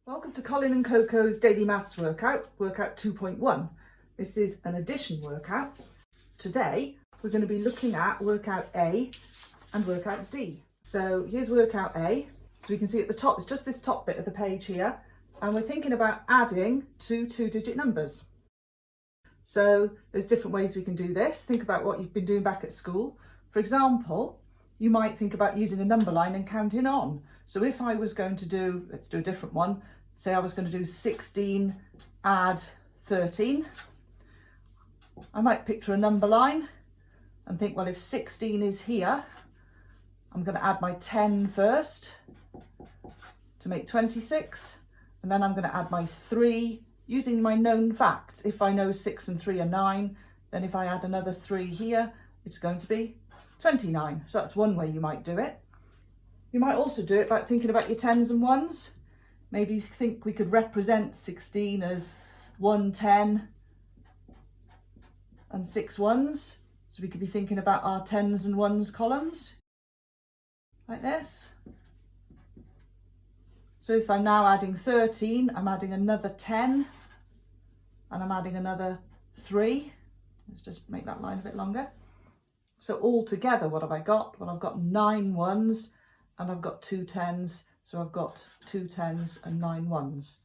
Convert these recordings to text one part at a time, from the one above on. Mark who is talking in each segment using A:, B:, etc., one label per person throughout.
A: Welcome to Colin and Coco's Daily Maths workout 2.1. This is an addition workout. Today we're going to be looking at workout A and workout D. So here's workout A. So we can see at the top, it's just this top bit of the page here. And we're thinking about adding two two-digit numbers. So there's different ways we can do this. Think about what you've been doing back at school. For example, you might think about using a number line and counting on. So if I was going to do, let's do a different one. Say I was going to do 16 add 13. I might picture a number line and think, well, if 16 is here, I'm going to add my 10 first to make 26. And then I'm going to add my 3 using my known facts. If I know 6 and 3 are 9, then if I add another 3 here, it's going to be 29. So that's one way you might do it. You might also do it by thinking about your 10s and 1s. Maybe you think we could represent 16 as 1 10 and 6 1s. So we could be thinking about our 10s and 1s columns, like this. So if I'm now adding 13, I'm adding another 10 and I'm adding another 3. Let's just make that line a bit longer. So all together, what have I got? Well, I've got 9 1s and I've got 2 10s. So I've got 2 10s and 9 1s.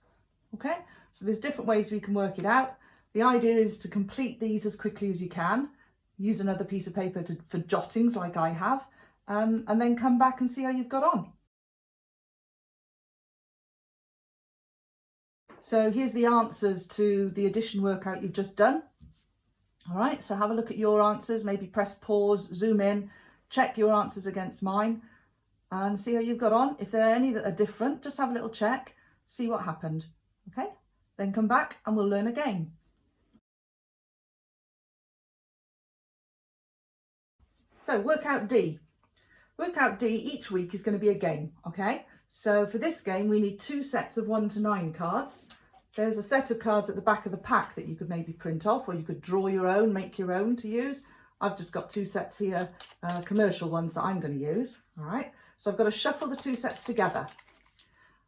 A: Okay, so there's different ways we can work it out. The idea is to complete these as quickly as you can. Use another piece of paper for jottings like I have, and then come back and see how you've got on. So here's the answers to the addition workout you've just done. All right, so have a look at your answers, maybe press pause, zoom in, check your answers against mine and see how you've got on. If there are any that are different, just have a little check, see what happened. Okay, then come back and we'll learn again. So workout D. Workout D each week is going to be a game, okay? So for this game, we need 2 sets of 1 to 9 cards. There's a set of cards at the back of the pack that you could maybe print off, or you could draw your own, make your own to use. I've just got 2 sets here, commercial ones that I'm going to use, all right? So I've got to shuffle the 2 sets together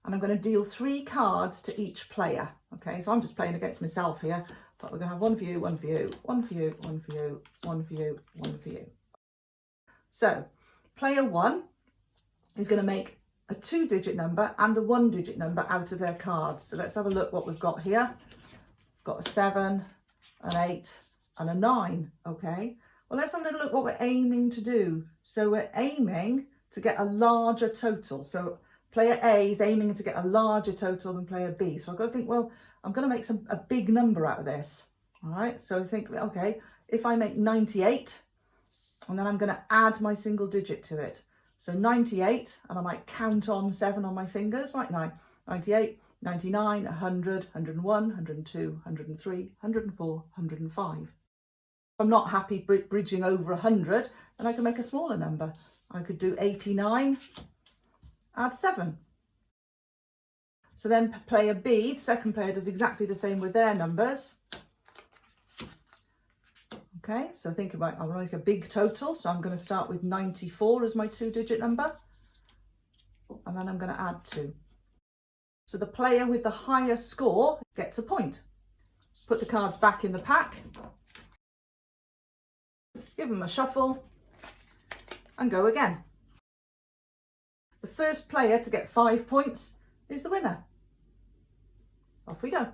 A: and I'm going to deal 3 cards to each player. Okay, so I'm just playing against myself here, but we're going to have 1 for you, 1 for you, 1 for you, 1 for you, 1 for you, 1 for you. So player 1 is going to make a 2-digit number and a 1-digit number out of their cards. So let's have a look what we've got here. We've got a 7, an 8 and a 9, okay? Well, let's have a little look what we're aiming to do. So we're aiming to get a larger total. So player A is aiming to get a larger total than player B. So I've got to think, well, I'm going to make a big number out of this. All right, so think, okay, if I make 98, and then I'm going to add my single digit to it. So 98, and I might count on 7 on my fingers, right now. 98, 99, 100, 101, 102, 103, 104, 105. If I'm not happy bridging over 100, then I can make a smaller number. I could do 89, add 7. So then player B, the second player, does exactly the same with their numbers. Okay, so think about, I'll make a big total. So I'm going to start with 94 as my 2-digit number. And then I'm going to add 2. So the player with the higher score gets a point. Put the cards back in the pack. Give them a shuffle. And go again. The first player to get 5 points is the winner. Off we go.